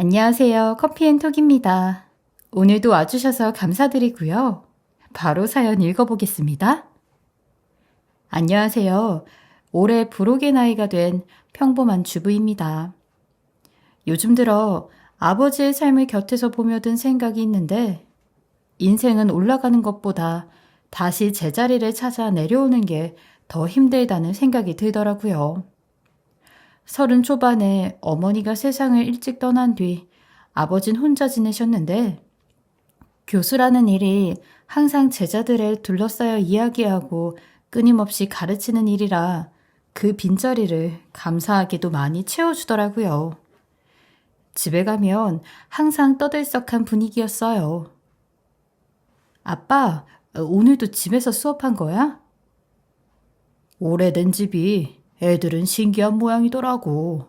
안녕하세요. 커피앤톡입니다. 오늘도 와주셔서 감사드리고요. 바로 사연 읽어보겠습니다. 안녕하세요. 올해 부록의 나이가 된 평범한 주부입니다. 요즘 들어 아버지의 삶을 곁에서 보며 든 생각이 있는데 인생은 올라가는 것보다 다시 제자리를 찾아 내려오는 게 더 힘들다는 생각이 들더라고요. 30 초반에 어머니가 세상을 일찍 떠난 뒤 아버진 혼자 지내셨는데 교수라는 일이 항상 제자들을 둘러싸여 이야기하고 끊임없이 가르치는 일이라 그 빈자리를 감사하게도 많이 채워주더라고요. 집에 가면 항상 떠들썩한 분위기였어요. 아빠, 오늘도 집에서 수업한 거야? 오래된 집이 애들은 신기한 모양이더라고.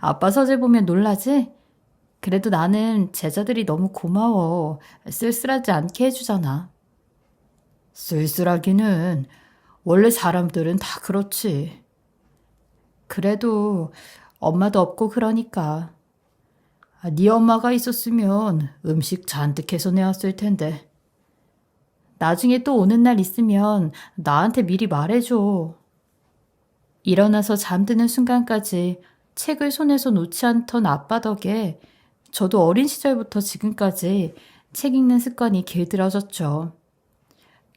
아빠 서재 보면 놀라지? 그래도 나는 제자들이 너무 고마워. 쓸쓸하지 않게 해주잖아. 쓸쓸하기는 원래 사람들은 다 그렇지. 그래도 엄마도 없고 그러니까. 네 엄마가 있었으면 음식 잔뜩 해서 내왔을 텐데. 나중에 또 오는 날 있으면 나한테 미리 말해줘. 일어나서 잠드는 순간까지 책을 손에서 놓지 않던 아빠 덕에 저도 어린 시절부터 지금까지 책 읽는 습관이 길들어졌죠.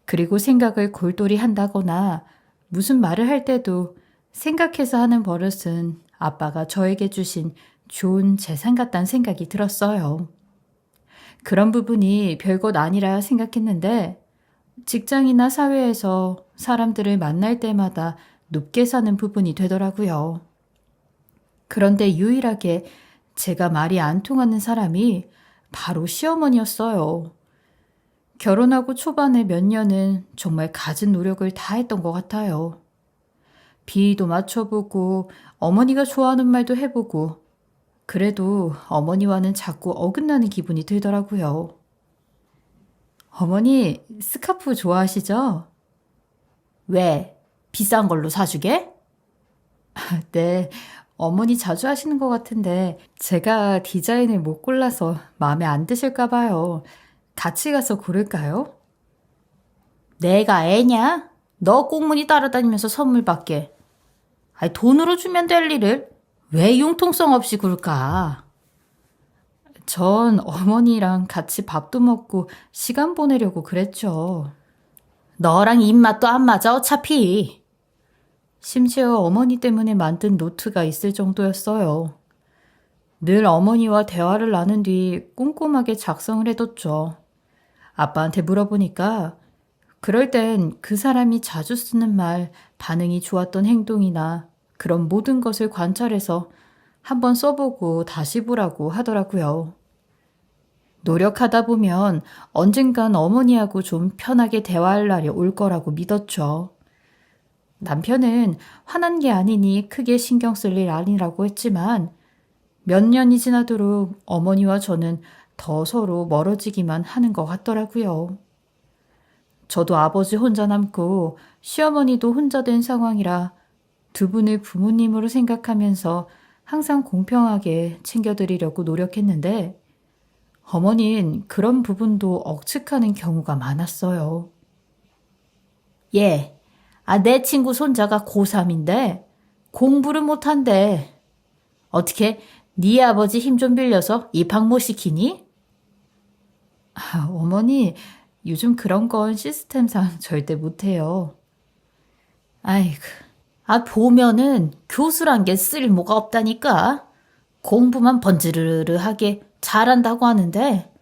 그리고 생각을 골똘히 한다거나 무슨 말을 할 때도 생각해서 하는 버릇은 아빠가 저에게 주신 좋은 재산 같다는 생각이 들었어요. 그런 부분이 별것 아니라 생각했는데 직장이나 사회에서 사람들을 만날 때마다 높게 사는 부분이 되더라고요. 그런데 유일하게 제가 말이 안 통하는 사람이 바로 시어머니였어요. 결혼하고 초반에 몇 년은 정말 갖은 노력을 다했던 것 같아요. 비위도 맞춰보고 어머니가 좋아하는 말도 해보고 그래도 어머니와는 자꾸 어긋나는 기분이 들더라고요. 어머니 스카프 좋아하시죠? 왜? 비싼 걸로 사주게? 네, 어머니 자주 하시는 것 같은데 제가 디자인을 못 골라서 마음에 안 드실까 봐요. 같이 가서 고를까요? 내가 애냐? 너 꽁무니 따라다니면서 선물 받게. 아니, 돈으로 주면 될 일을 왜 융통성 없이 굴까? 전 어머니랑 같이 밥도 먹고 시간 보내려고 그랬죠. 너랑 입맛도 안 맞아 어차피. 심지어 어머니 때문에 만든 노트가 있을 정도였어요. 늘 어머니와 대화를 나눈 뒤 꼼꼼하게 작성을 해뒀죠. 아빠한테 물어보니까 그럴 땐 그 사람이 자주 쓰는 말, 반응이 좋았던 행동이나 그런 모든 것을 관찰해서 한번 써보고 다시 보라고 하더라고요. 노력하다 보면 언젠간 어머니하고 좀 편하게 대화할 날이 올 거라고 믿었죠. 남편은 화난 게 아니니 크게 신경 쓸 일 아니라고 했지만 몇 년이 지나도록 어머니와 저는 더 서로 멀어지기만 하는 것 같더라고요. 저도 아버지 혼자 남고 시어머니도 혼자 된 상황이라 두 분을 부모님으로 생각하면서 항상 공평하게 챙겨드리려고 노력했는데 어머니는 그런 부분도 억측하는 경우가 많았어요. 예, 내 친구 손자가 고3인데 공부를 못한대. 어떻게 네 아버지 힘 좀 빌려서 입학 못 시키니? 어머니, 요즘 그런 건 시스템상 절대 못해요. 아이고, 보면은 교수란 게 쓸모가 없다니까. 공부만 번지르르하게 잘한다고 하는데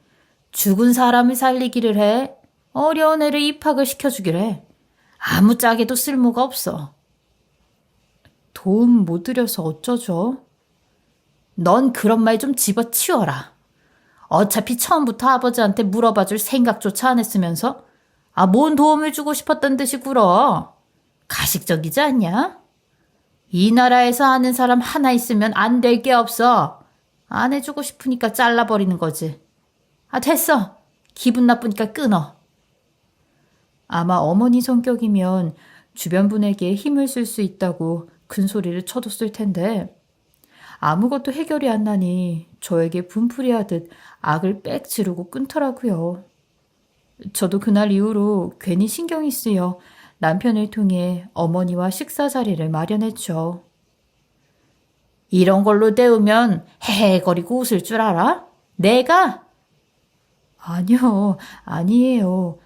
죽은 사람을 살리기를 해. 어려운 애를 입학을 시켜주기를 해. 아무짝에도 쓸모가 없어. 도움 못 드려서 어쩌죠? 넌 그런 말 좀 집어치워라. 어차피 처음부터 아버지한테 물어봐줄 생각조차 안 했으면서 뭔 도움을 주고 싶었던 듯이 굴어. 가식적이지 않냐? 이 나라에서 아는 사람 하나 있으면 안 될 게 없어. 안 해주고 싶으니까 잘라버리는 거지. 됐어. 기분 나쁘니까 끊어. 아마 어머니 성격이면 주변 분에게 힘을 쓸 수 있다고 큰 소리를 쳐뒀을 텐데 아무것도 해결이 안 나니 저에게 분풀이하듯 악을 빽 지르고 끊더라고요. 저도 그날 이후로 괜히 신경이 쓰여 남편을 통해 어머니와 식사 자리를 마련했죠. 이런 걸로 때우면 헤헤거리고 웃을 줄 알아? 내가? 아니요, 아니에요.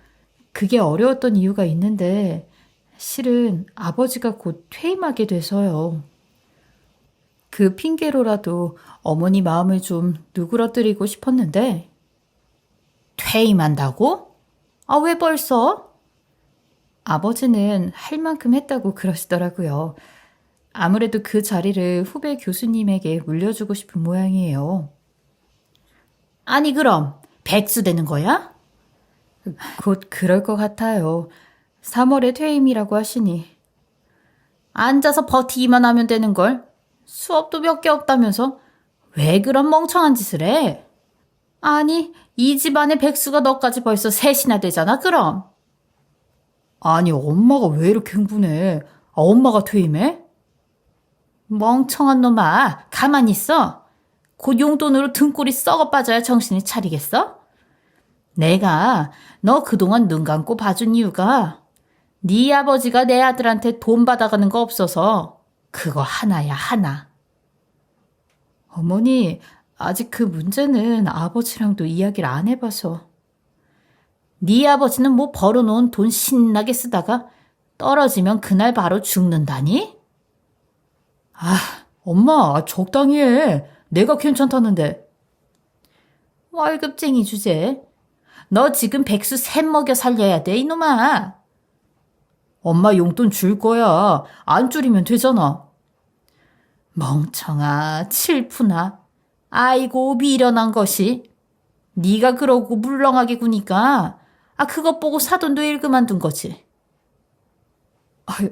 그게 어려웠던 이유가 있는데 실은 아버지가 곧 퇴임하게 돼서요. 그 핑계로라도 어머니 마음을 좀 누그러뜨리고 싶었는데 퇴임한다고? 아, 왜 벌써? 아버지는 할 만큼 했다고 그러시더라고요. 아무래도 그 자리를 후배 교수님에게 물려주고 싶은 모양이에요. 아니 그럼 백수 되는 거야? 곧 그럴 것 같아요. 3월에 퇴임이라고 하시니. 앉아서 버티기만 하면 되는걸. 수업도 몇 개 없다면서 왜 그런 멍청한 짓을 해? 아니, 이 집안의 백수가 너까지 벌써 셋이나 되잖아, 그럼. 아니, 엄마가 왜 이렇게 흥분해? 엄마가 퇴임해? 멍청한 놈아, 가만히 있어. 곧 용돈으로 등골이 썩어 빠져야 정신이 차리겠어? 내가 너 그동안 눈 감고 봐준 이유가 네 아버지가 내 아들한테 돈 받아가는 거 없어서 그거 하나야, 하나. 어머니, 아직 그 문제는 아버지랑도 이야기를 안 해봐서. 네 아버지는 뭐 벌어놓은 돈 신나게 쓰다가 떨어지면 그날 바로 죽는다니? 아, 엄마, 적당히 해. 내가 괜찮다는데. 월급쟁이 주제. 너 지금 백수 셋 먹여 살려야 돼, 이놈아. 엄마 용돈 줄 거야. 안 줄이면 되잖아. 멍청아, 칠푸나. 아이고, 미련한 것이. 네가 그러고 물렁하게 구니까 그것 보고 사돈도 일그만 둔 거지.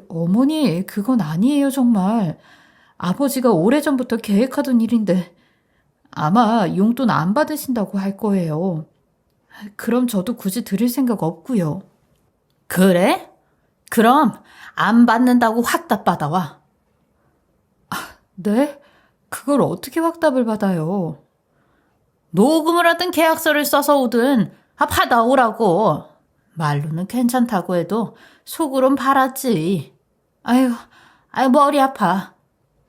어머니, 그건 아니에요, 정말. 아버지가 오래전부터 계획하던 일인데 아마 용돈 안 받으신다고 할 거예요. 그럼 저도 굳이 드릴 생각 없고요. 그래? 그럼 안 받는다고 확답 받아와. 네? 그걸 어떻게 확답을 받아요? 녹음을 하든 계약서를 써서 오든 받아오라고. 말로는 괜찮다고 해도 속으론 바랐지. 아유, 머리 아파.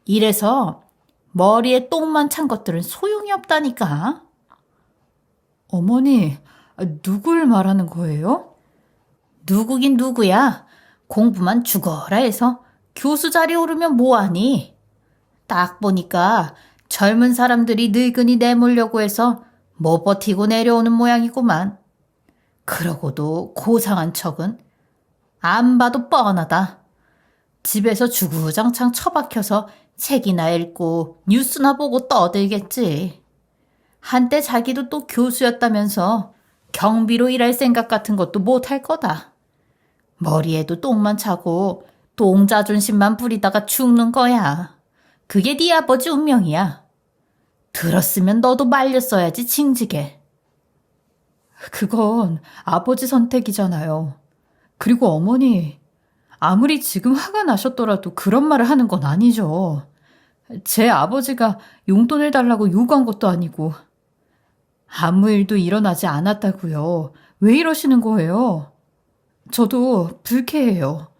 이래서 머리에 똥만 찬 것들은 소용이 없다니까. 어머니, 누굴 말하는 거예요? 누구긴 누구야. 공부만 죽어라 해서 교수 자리 오르면 뭐하니? 딱 보니까 젊은 사람들이 늙은이 내몰려고 해서 못 버티고 내려오는 모양이구만. 그러고도 고상한 척은 안 봐도 뻔하다. 집에서 주구장창 처박혀서 책이나 읽고 뉴스나 보고 떠들겠지. 한때 자기도 또 교수였다면서 경비로 일할 생각 같은 것도 못할 거다. 머리에도 똥만 차고 똥 자존심만 부리다가 죽는 거야. 그게 네 아버지 운명이야. 들었으면 너도 말렸어야지, 징직에. 그건 아버지 선택이잖아요. 그리고 어머니, 아무리 지금 화가 나셨더라도 그런 말을 하는 건 아니죠. 제 아버지가 용돈을 달라고 요구한 것도 아니고 아무 일도 일어나지 않았다고요. 왜 이러시는 거예요? 저도 불쾌해요.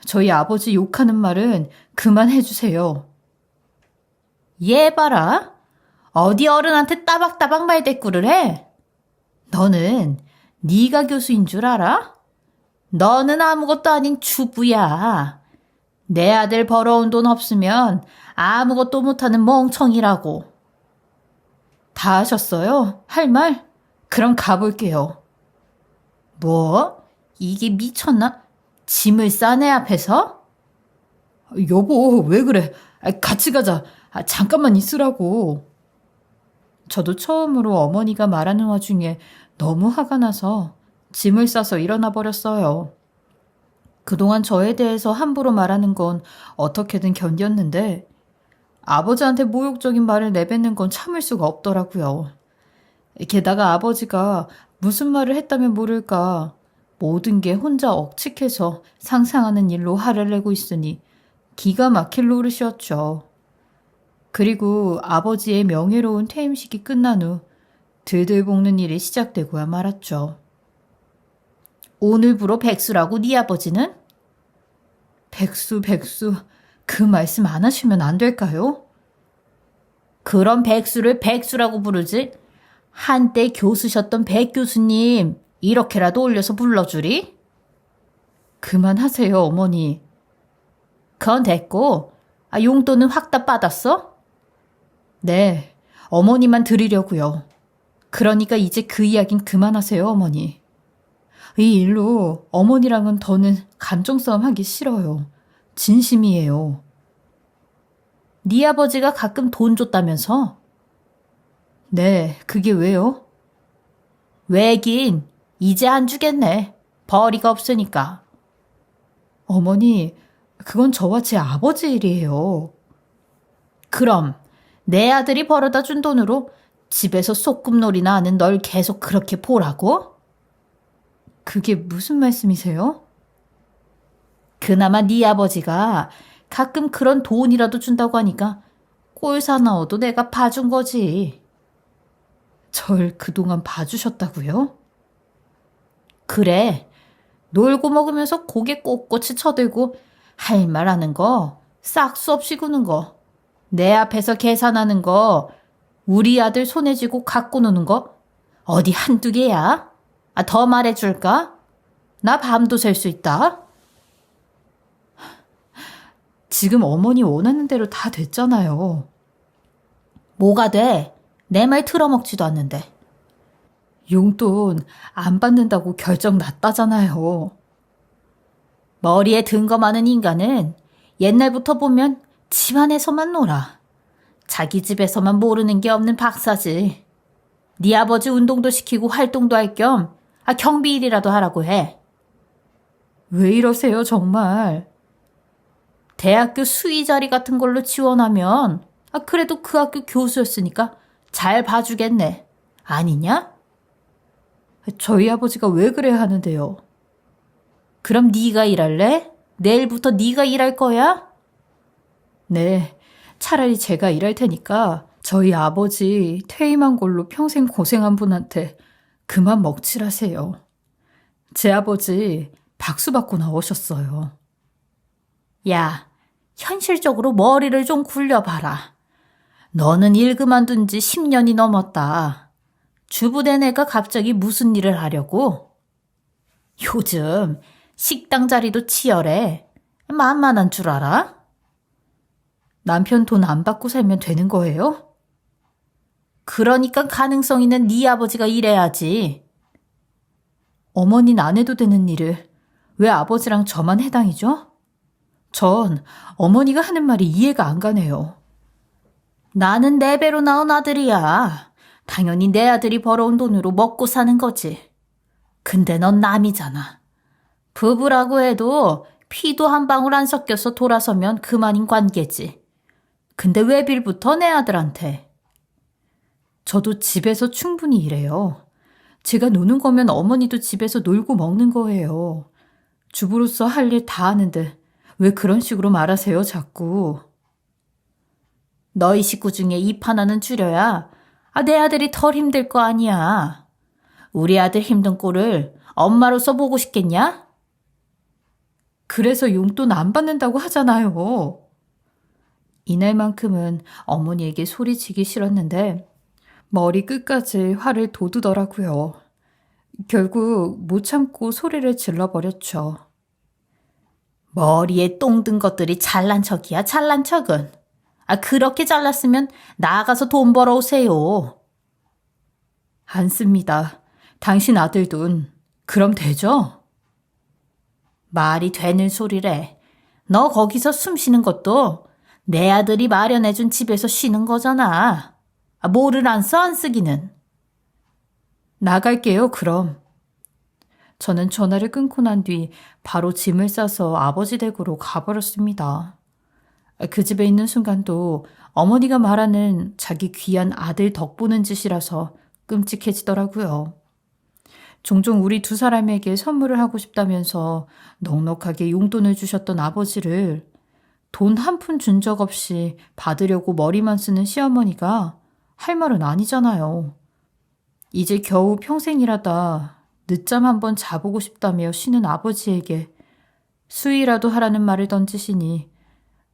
저희 아버지 욕하는 말은 그만해 주세요. 얘 봐라. 어디 어른한테 따박따박 말대꾸를 해? 너는 네가 교수인 줄 알아? 너는 아무것도 아닌 주부야. 내 아들 벌어온 돈 없으면 아무것도 못하는 멍청이라고. 다 하셨어요? 할 말? 그럼 가볼게요. 뭐? 이게 미쳤나? 짐을 싸내 앞에서? 여보, 왜 그래? 같이 가자. 잠깐만 있으라고. 저도 처음으로 어머니가 말하는 와중에 너무 화가 나서 짐을 싸서 일어나 버렸어요. 그동안 저에 대해서 함부로 말하는 건 어떻게든 견뎠는데 아버지한테 모욕적인 말을 내뱉는 건 참을 수가 없더라고요. 게다가 아버지가 무슨 말을 했다면 모를까 모든 게 혼자 억측해서 상상하는 일로 화를 내고 있으니 기가 막힐 노릇이었죠. 그리고 아버지의 명예로운 퇴임식이 끝난 후 들들 볶는 일이 시작되고야 말았죠. 오늘부로 백수라고 네 아버지는? 백수, 백수, 그 말씀 안 하시면 안 될까요? 그럼 백수를 백수라고 부르지? 한때 교수셨던 백 교수님, 이렇게라도 올려서 불러주리? 그만하세요, 어머니. 그건 됐고, 용돈은 확 다 받았어? 네, 어머니만 드리려고요. 그러니까 이제 그 이야긴 그만하세요, 어머니. 이 일로 어머니랑은 더는 감정싸움 하기 싫어요. 진심이에요. 네 아버지가 가끔 돈 줬다면서? 네, 그게 왜요? 왜긴, 이제 안 주겠네. 벌이가 없으니까. 어머니, 그건 저와 제 아버지 일이에요. 그럼 내 아들이 벌어다 준 돈으로 집에서 소꿉놀이나 하는 널 계속 그렇게 보라고? 그게 무슨 말씀이세요? 그나마 네 아버지가 가끔 그런 돈이라도 준다고 하니까 꼴 사나워도 내가 봐준 거지. 절 그동안 봐주셨다고요? 그래. 놀고 먹으면서 고개 꼿꼿이 쳐들고 할 말 하는 거, 싹수 없이 구는 거, 내 앞에서 계산하는 거, 우리 아들 손에 쥐고 갖고 노는 거, 어디 한두 개야? 더 말해줄까? 나 밤도 샐 수 있다. 지금 어머니 원하는 대로 다 됐잖아요. 뭐가 돼? 내 말 틀어먹지도 않는데. 용돈 안 받는다고 결정 났다잖아요. 머리에 든 거 많은 인간은 옛날부터 보면 집안에서만 놀아. 자기 집에서만 모르는 게 없는 박사지. 네 아버지 운동도 시키고 활동도 할 겸 경비 일이라도 하라고 해. 왜 이러세요, 정말? 대학교 수의 자리 같은 걸로 지원하면 그래도 그 학교 교수였으니까 잘 봐주겠네. 아니냐? 저희 아버지가 왜 그래야 하는데요? 그럼 네가 일할래? 내일부터 네가 일할 거야? 네, 차라리 제가 일할 테니까 저희 아버지 퇴임한 걸로 평생 고생한 분한테 그만 먹칠하세요. 제 아버지 박수 받고 나오셨어요. 야, 현실적으로 머리를 좀 굴려봐라. 너는 일 그만둔 지 10년이 넘었다. 주부된 애가 갑자기 무슨 일을 하려고? 요즘 식당 자리도 치열해. 만만한 줄 알아? 남편 돈 안 받고 살면 되는 거예요? 그러니까 가능성 있는 네 아버지가 일해야지. 어머니는 안 해도 되는 일을 왜 아버지랑 저만 해당이죠? 전 어머니가 하는 말이 이해가 안 가네요. 나는 내 배로 나온 아들이야. 당연히 내 아들이 벌어온 돈으로 먹고 사는 거지. 근데 넌 남이잖아. 부부라고 해도 피도 한 방울 안 섞여서 돌아서면 그만인 관계지. 근데 왜 빌부터 내 아들한테? 저도 집에서 충분히 일해요. 제가 노는 거면 어머니도 집에서 놀고 먹는 거예요. 주부로서 할 일 다 하는데 왜 그런 식으로 말하세요, 자꾸. 너희 식구 중에 입 하나는 줄여야 내 아들이 덜 힘들 거 아니야. 우리 아들 힘든 꼴을 엄마로서 보고 싶겠냐? 그래서 용돈 안 받는다고 하잖아요. 이날만큼은 어머니에게 소리치기 싫었는데 머리 끝까지 화를 돋우더라고요. 결국 못 참고 소리를 질러버렸죠. 머리에 똥 든 것들이 잘난 척이야, 잘난 척은. 그렇게 잘났으면 나가서 돈 벌어오세요. 안 씁니다. 당신 아들 돈. 그럼 되죠? 말이 되는 소리래. 너 거기서 숨 쉬는 것도 내 아들이 마련해준 집에서 쉬는 거잖아. 뭐를 안 써, 안 쓰기는. 나갈게요, 그럼. 저는 전화를 끊고 난 뒤 바로 짐을 싸서 아버지 댁으로 가버렸습니다. 그 집에 있는 순간도 어머니가 말하는 자기 귀한 아들 덕보는 짓이라서 끔찍해지더라고요. 종종 우리 두 사람에게 선물을 하고 싶다면서 넉넉하게 용돈을 주셨던 아버지를 돈 한 푼 준 적 없이 받으려고 머리만 쓰는 시어머니가 할 말은 아니잖아요. 이제 겨우 평생이라다 늦잠 한번 자보고 싶다며 쉬는 아버지에게 수위라도 하라는 말을 던지시니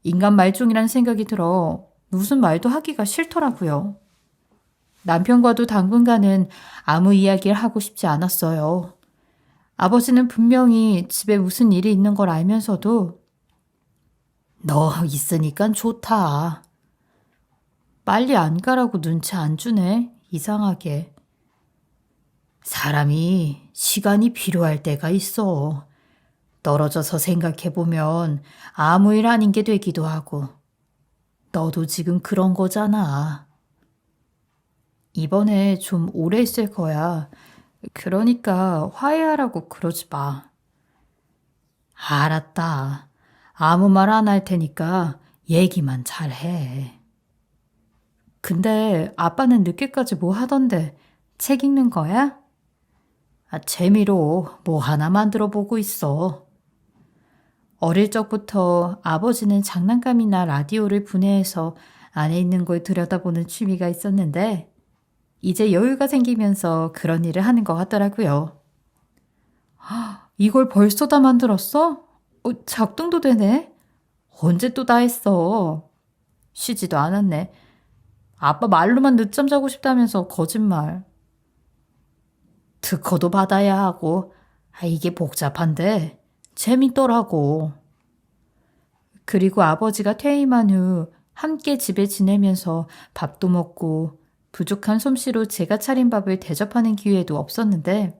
인간 말종이란 생각이 들어 무슨 말도 하기가 싫더라고요. 남편과도 당분간은 아무 이야기를 하고 싶지 않았어요. 아버지는 분명히 집에 무슨 일이 있는 걸 알면서도 너 있으니까 좋다. 빨리 안 가라고 눈치 안 주네. 이상하게. 사람이 시간이 필요할 때가 있어. 떨어져서 생각해보면 아무 일 아닌 게 되기도 하고. 너도 지금 그런 거잖아. 이번에 좀 오래 있을 거야. 그러니까 화해하라고 그러지 마. 알았다. 아무 말 안 할 테니까 얘기만 잘해. 근데 아빠는 늦게까지 뭐 하던데 책 읽는 거야? 재미로 뭐 하나 만들어 보고 있어. 어릴 적부터 아버지는 장난감이나 라디오를 분해해서 안에 있는 걸 들여다보는 취미가 있었는데 이제 여유가 생기면서 그런 일을 하는 것 같더라고요. 이걸 벌써 다 만들었어? 작동도 되네? 언제 또 다 했어? 쉬지도 않았네. 아빠 말로만 늦잠 자고 싶다면서 거짓말. 특허도 받아야 하고, 이게 복잡한데 재밌더라고. 그리고 아버지가 퇴임한 후 함께 집에 지내면서 밥도 먹고 부족한 솜씨로 제가 차린 밥을 대접하는 기회도 없었는데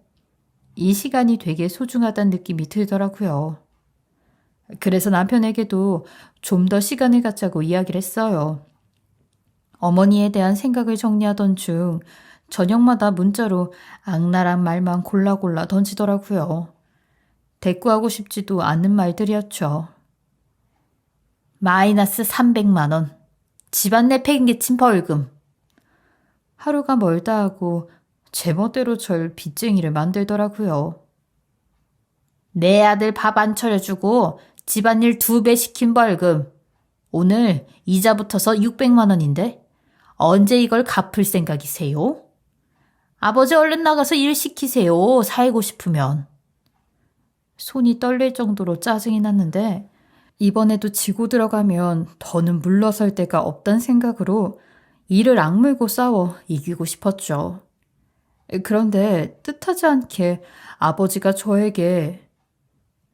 이 시간이 되게 소중하다는 느낌이 들더라고요. 그래서 남편에게도 좀 더 시간을 갖자고 이야기를 했어요. 어머니에 대한 생각을 정리하던 중 저녁마다 문자로 악랄한 말만 골라골라 던지더라고요. 대꾸하고 싶지도 않는 말들이었죠. 마이너스 300만 원. 집안 내팽개친 벌금. 하루가 멀다 하고 제멋대로 절 빚쟁이를 만들더라고요. 내 아들 밥 안 차려주고 집안일 2배 시킨 벌금. 오늘 이자 붙어서 600만 원인데 언제 이걸 갚을 생각이세요? 아버지 얼른 나가서 일 시키세요. 살고 싶으면. 손이 떨릴 정도로 짜증이 났는데 이번에도 지고 들어가면 더는 물러설 데가 없단 생각으로 이를 악물고 싸워 이기고 싶었죠. 그런데 뜻하지 않게 아버지가 저에게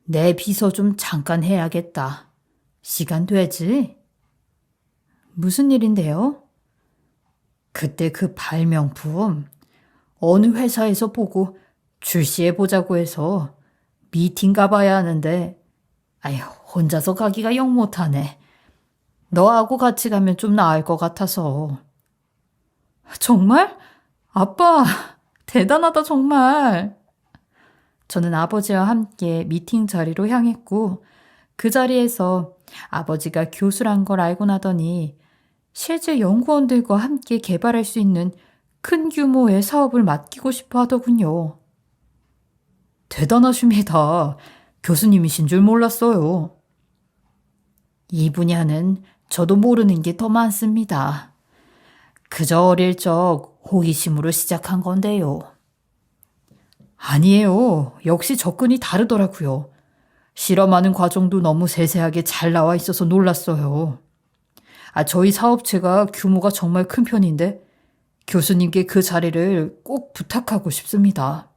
내 비서 좀 잠깐 해야겠다. 시간 되지? 무슨 일인데요? 그때 그 발명품 어느 회사에서 보고 출시해보자고 해서 미팅 가봐야 하는데 혼자서 가기가 영 못하네. 너하고 같이 가면 좀 나을 것 같아서. 정말? 아빠, 대단하다 정말. 저는 아버지와 함께 미팅 자리로 향했고 그 자리에서 아버지가 교수란 걸 알고 나더니 실제 연구원들과 함께 개발할 수 있는 큰 규모의 사업을 맡기고 싶어 하더군요. 대단하십니다. 교수님이신 줄 몰랐어요. 이 분야는 저도 모르는 게 더 많습니다. 그저 어릴 적 호기심으로 시작한 건데요. 아니에요. 역시 접근이 다르더라고요. 실험하는 과정도 너무 세세하게 잘 나와 있어서 놀랐어요. 저희 사업체가 규모가 정말 큰 편인데 교수님께 그 자리를 꼭 부탁하고 싶습니다.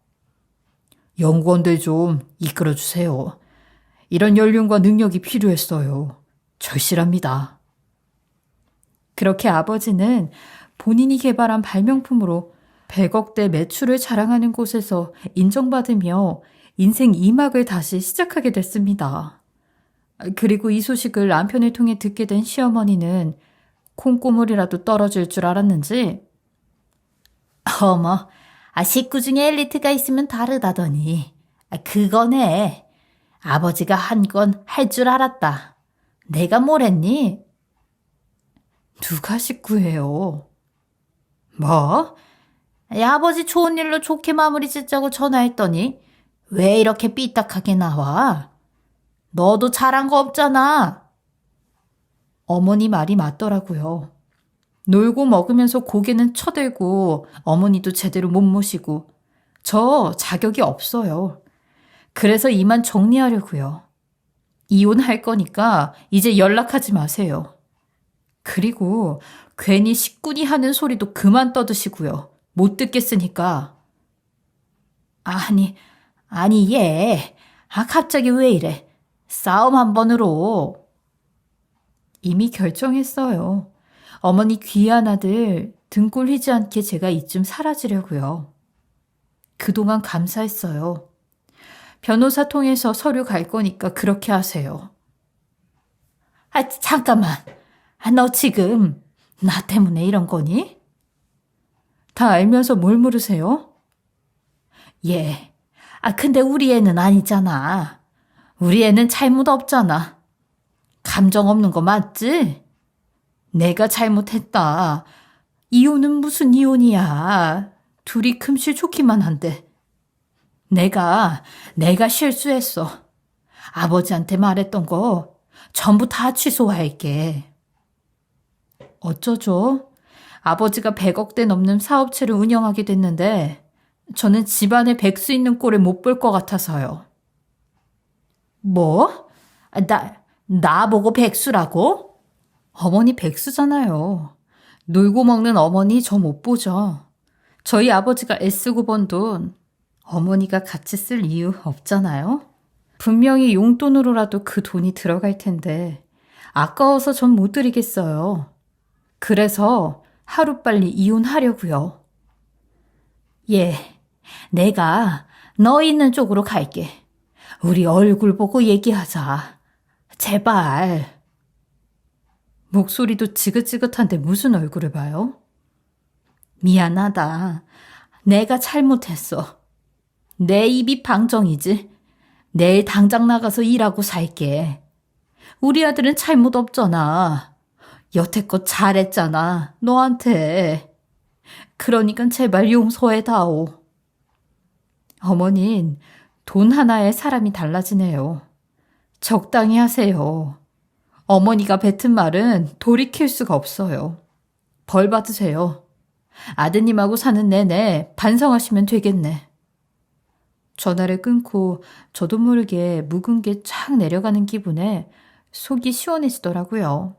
연구원들 좀 이끌어주세요. 이런 연륜과 능력이 필요했어요. 절실합니다. 그렇게 아버지는 본인이 개발한 발명품으로 100억대 매출을 자랑하는 곳에서 인정받으며 인생 2막을 다시 시작하게 됐습니다. 그리고 이 소식을 남편을 통해 듣게 된 시어머니는 콩고물이라도 떨어질 줄 알았는지 어머, 식구 중에 엘리트가 있으면 다르다더니 그거네. 아버지가 한 건 할 줄 알았다. 내가 뭘 했니? 누가 식구예요? 뭐? 아버지 좋은 일로 좋게 마무리 짓자고 전화했더니 왜 이렇게 삐딱하게 나와? 너도 잘한 거 없잖아. 어머니 말이 맞더라고요. 놀고 먹으면서 고개는 쳐들고 어머니도 제대로 못 모시고 저 자격이 없어요. 그래서 이만 정리하려고요. 이혼할 거니까 이제 연락하지 마세요. 그리고 괜히 식군이 하는 소리도 그만 떠드시고요. 못 듣겠으니까. 아니 얘. 갑자기 왜 이래. 싸움 한 번으로. 이미 결정했어요. 어머니 귀한 아들 등골 휘지 않게 제가 이쯤 사라지려고요. 그동안 감사했어요. 변호사 통해서 서류 갈 거니까 그렇게 하세요. 잠깐만. 너 지금 나 때문에 이런 거니? 다 알면서 뭘 물으세요? 예. 근데 우리 애는 아니잖아. 우리 애는 잘못 없잖아. 감정 없는 거 맞지? 내가 잘못했다. 이혼은 무슨 이혼이야. 둘이 금실 좋기만 한데. 내가 실수했어. 아버지한테 말했던 거 전부 다 취소할게. 어쩌죠? 아버지가 100억대 넘는 사업체를 운영하게 됐는데 저는 집안에 백수 있는 꼴을 못 볼 것 같아서요. 뭐? 나보고 백수라고? 어머니 백수잖아요. 놀고 먹는 어머니 저 못 보죠. 저희 아버지가 애쓰고 번 돈 어머니가 같이 쓸 이유 없잖아요. 분명히 용돈으로라도 그 돈이 들어갈 텐데 아까워서 전 못 드리겠어요. 그래서 하루빨리 이혼하려고요. 예, 내가 너 있는 쪽으로 갈게. 우리 얼굴 보고 얘기하자. 제발. 목소리도 지긋지긋한데 무슨 얼굴을 봐요? 미안하다. 내가 잘못했어. 내 입이 방정이지. 내일 당장 나가서 일하고 살게. 우리 아들은 잘못 없잖아. 여태껏 잘했잖아. 너한테. 그러니까 제발 용서해다오. 어머닌 돈 하나에 사람이 달라지네요. 적당히 하세요. 어머니가 뱉은 말은 돌이킬 수가 없어요. 벌 받으세요. 아드님하고 사는 내내 반성하시면 되겠네. 전화를 끊고 저도 모르게 묵은 게 쫙 내려가는 기분에 속이 시원해지더라고요.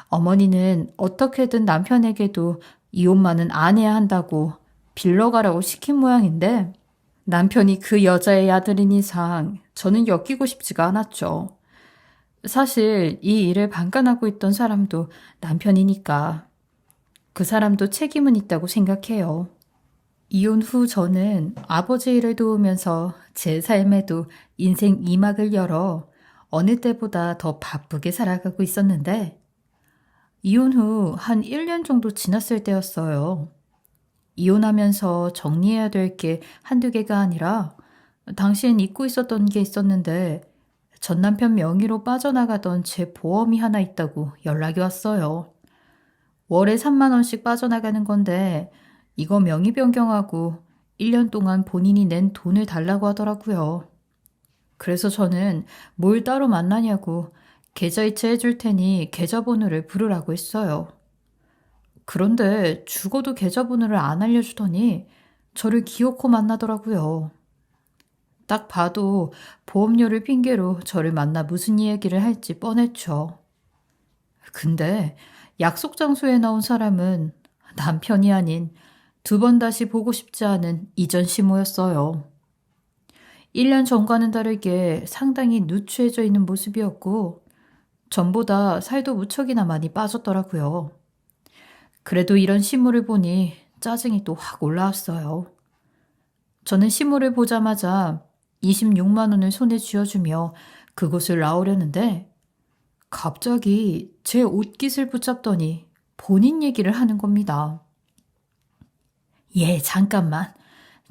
어머니는 어떻게든 남편에게도 이혼만은 안 해야 한다고 빌러가라고 시킨 모양인데 남편이 그 여자의 아들인 이상 저는 엮이고 싶지가 않았죠. 사실 이 일을 방관하고 있던 사람도 남편이니까 그 사람도 책임은 있다고 생각해요. 이혼 후 저는 아버지 일을 도우면서 제 삶에도 인생 2막을 열어 어느 때보다 더 바쁘게 살아가고 있었는데 이혼 후 한 1년 정도 지났을 때였어요. 이혼하면서 정리해야 될 게 한두 개가 아니라 당시엔 잊고 있었던 게 있었는데 전 남편 명의로 빠져나가던 제 보험이 하나 있다고 연락이 왔어요. 월에 3만 원씩 빠져나가는 건데 이거 명의 변경하고 1년 동안 본인이 낸 돈을 달라고 하더라고요. 그래서 저는 뭘 따로 만나냐고 계좌이체 해줄 테니 계좌번호를 부르라고 했어요. 그런데 죽어도 계좌번호를 안 알려주더니 저를 기어코 만나더라고요. 딱 봐도 보험료를 핑계로 저를 만나 무슨 이야기를 할지 뻔했죠. 근데 약속 장소에 나온 사람은 남편이 아닌 2번 다시 보고 싶지 않은 이전 시모였어요. 1년 전과는 다르게 상당히 누추해져 있는 모습이었고 전보다 살도 무척이나 많이 빠졌더라고요. 그래도 이런 시모를 보니 짜증이 또 확 올라왔어요. 저는 시모를 보자마자 26만 원을 손에 쥐어주며 그곳을 나오려는데 갑자기 제 옷깃을 붙잡더니 본인 얘기를 하는 겁니다.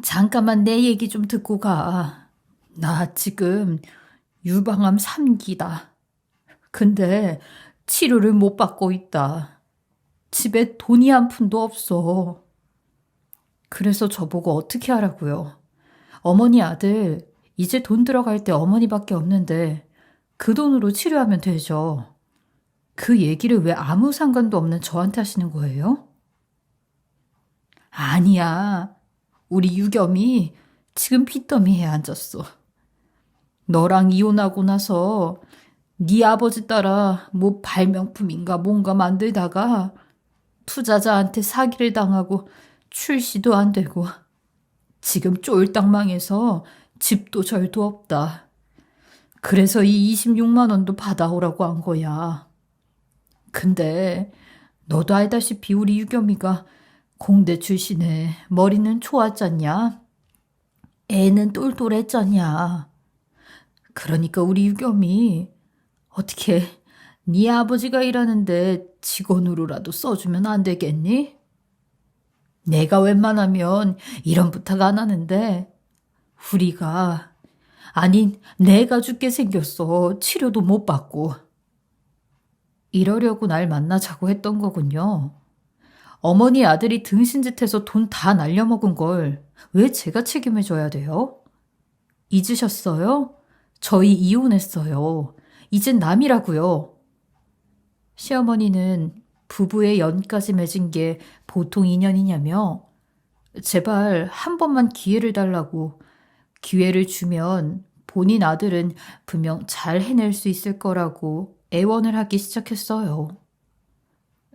잠깐만 내 얘기 좀 듣고 가. 나 지금 유방암 3기다. 근데 치료를 못 받고 있다. 집에 돈이 한 푼도 없어. 그래서 저보고 어떻게 하라고요. 어머니 아들, 이제 돈 들어갈 때 어머니밖에 없는데 그 돈으로 치료하면 되죠. 그 얘기를 왜 아무 상관도 없는 저한테 하시는 거예요? 아니야. 우리 유겸이 지금 빚더미에 앉았어. 너랑 이혼하고 나서 네 아버지 따라 뭐 발명품인가 뭔가 만들다가 투자자한테 사기를 당하고 출시도 안 되고 지금 쫄딱 망해서 집도 절도 없다. 그래서 이 26만 원도 받아오라고 한 거야. 근데 너도 알다시피 우리 유겸이가 공대 출신에 머리는 좋았잖냐? 애는 똘똘했잖냐? 그러니까 우리 유겸이 어떻게 네 아버지가 일하는데 직원으로라도 써주면 안 되겠니? 내가 웬만하면 이런 부탁 안 하는데 우리가 아니 내가 죽게 생겼어. 치료도 못 받고. 이러려고 날 만나자고 했던 거군요. 어머니 아들이 등신짓해서 돈 다 날려먹은 걸 왜 제가 책임을 져야 돼요? 잊으셨어요? 저희 이혼했어요. 이젠 남이라고요. 시어머니는 부부의 연까지 맺은 게 보통 인연이냐며 제발 한 번만 기회를 달라고 기회를 주면 본인 아들은 분명 잘 해낼 수 있을 거라고 애원을 하기 시작했어요.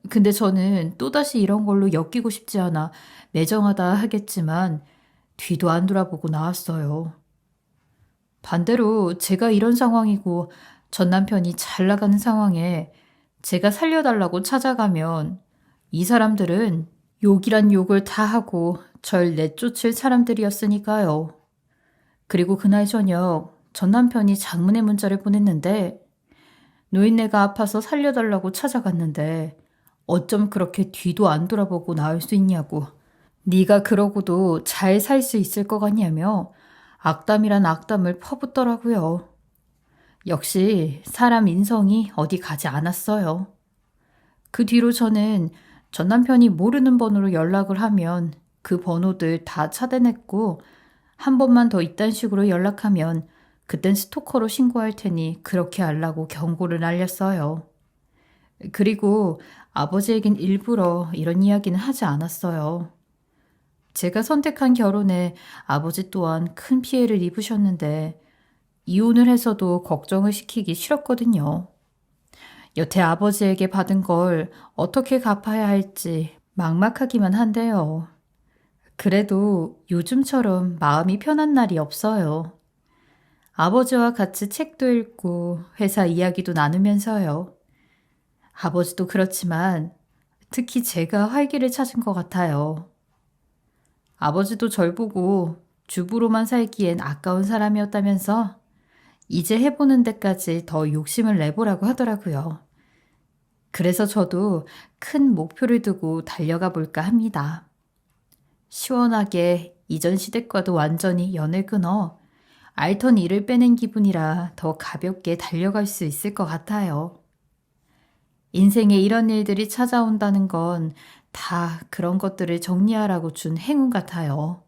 근데 저는 또다시 이런 걸로 엮이고 싶지 않아 매정하다 하겠지만 뒤도 안 돌아보고 나왔어요. 반대로 제가 이런 상황이고 전 남편이 잘 나가는 상황에 제가 살려달라고 찾아가면 이 사람들은 욕이란 욕을 다 하고 절 내쫓을 사람들이었으니까요. 그리고 그날 저녁 전 남편이 장문의 문자를 보냈는데 노인네가 아파서 살려달라고 찾아갔는데 어쩜 그렇게 뒤도 안 돌아보고 나올 수 있냐고. 네가 그러고도 잘 살 수 있을 것 같냐며 악담이란 악담을 퍼붓더라고요. 역시 사람 인성이 어디 가지 않았어요. 그 뒤로 저는 전 남편이 모르는 번호로 연락을 하면 그 번호들 다 차단했고 한 번만 더 이딴 식으로 연락하면 그땐 스토커로 신고할 테니 그렇게 하려고 경고를 날렸어요. 그리고 아버지에겐 일부러 이런 이야기는 하지 않았어요. 제가 선택한 결혼에 아버지 또한 큰 피해를 입으셨는데 이혼을 해서도 걱정을 시키기 싫었거든요. 여태 아버지에게 받은 걸 어떻게 갚아야 할지 막막하기만 한데요. 그래도 요즘처럼 마음이 편한 날이 없어요. 아버지와 같이 책도 읽고 회사 이야기도 나누면서요. 아버지도 그렇지만 특히 제가 활기를 찾은 것 같아요. 아버지도 절 보고 주부로만 살기엔 아까운 사람이었다면서 이제 해보는 데까지 더 욕심을 내보라고 하더라고요. 그래서 저도 큰 목표를 두고 달려가 볼까 합니다. 시원하게 이전 시댁과도 완전히 연을 끊어 알턴 이를 빼낸 기분이라 더 가볍게 달려갈 수 있을 것 같아요. 인생에 이런 일들이 찾아온다는 건 다 그런 것들을 정리하라고 준 행운 같아요.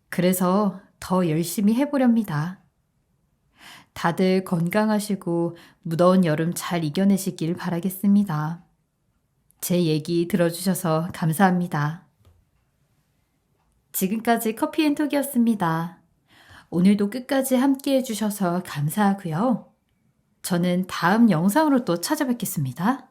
그래서 더 열심히 해보렵니다. 다들 건강하시고 무더운 여름 잘 이겨내시길 바라겠습니다. 제 얘기 들어주셔서 감사합니다. 지금까지 커피앤톡이었습니다. 오늘도 끝까지 함께 해주셔서 감사하고요. 저는 다음 영상으로 또 찾아뵙겠습니다.